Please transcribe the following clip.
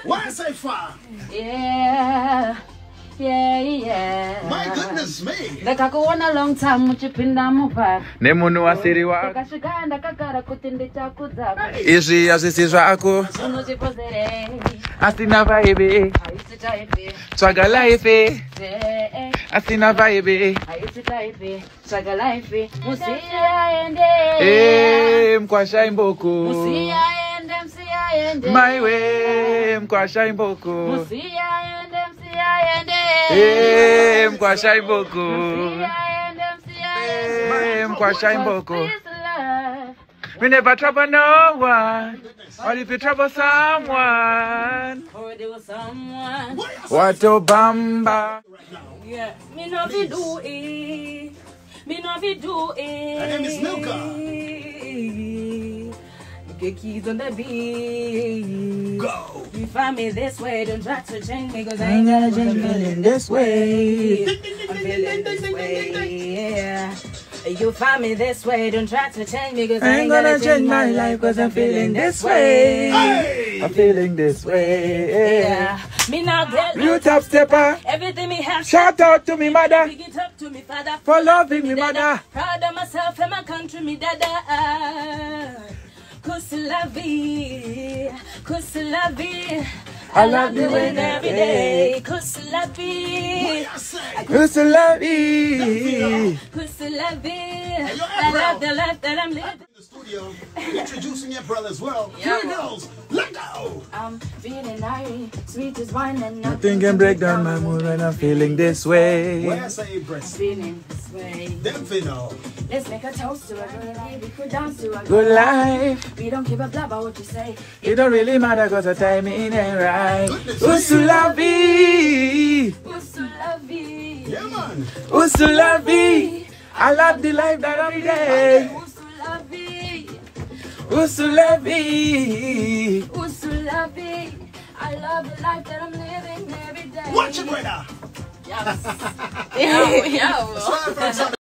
Why say Faa? Yeah. My goodness me. Ndakakuona long time muchipinda mupa. Nemunhu wasiri wako. Ndakasvika ndakagara kuti ndichakudza. Izvi hazvisi zvako. Unochipozere. Asina vaibe. Haisitaipe. Tsvaga life. Asina vaibe. Haisitaipe. Tsvaga life. Musiya ende. Mkwasha imboko. Musiya ende. My way. Mkwasha imboko. Musiya ende. Mkwasha imboko. Mkwasha imboko. We never trouble no one. Or if you trouble someone. Or there was someone. What a bamba. Yeah. Me no be do it. Me no be do it. Her name is Milka. Get keys on the beat. Go. You find me this way, don't try to change me, cause I ain't gonna change me. I'm feeling this way. I'm feeling this way. Yeah. You find me this way, don't try to change me, cause I ain't gonna change my life, cause I'm feeling this way. Hey. I'm feeling this way. Yeah. Me now get You top stepper. everything me have. Shout out to me mother. Big it up to me father. For loving me mother. Proud of myself and my country, me dada. Cause la vie, cause la vie. I love the win every day. Cause la vie, Who's to love you? cause la vie. I love the life that I'm living. In the studio, introducing your brother as well. Here it goes. Let go. I'm feeling irie, sweet as wine and Nothing can break down my mood when I'm feeling this way. Where I say breast. feeling this way. Them finna. Let's make a toast to a good life. We could dance to a Good life. We don't give a blah about what you say. It don't really matter cause the timing ain't right. Goodness Who's to me. love you? Who's to love you? Yeah, man. Who's to love you? I love the life that I'm living. Who's to love you? Who's to love you? Who's to love you? I love the life that I'm living every day. Watch it, brother. Yes. Yeah. Slide from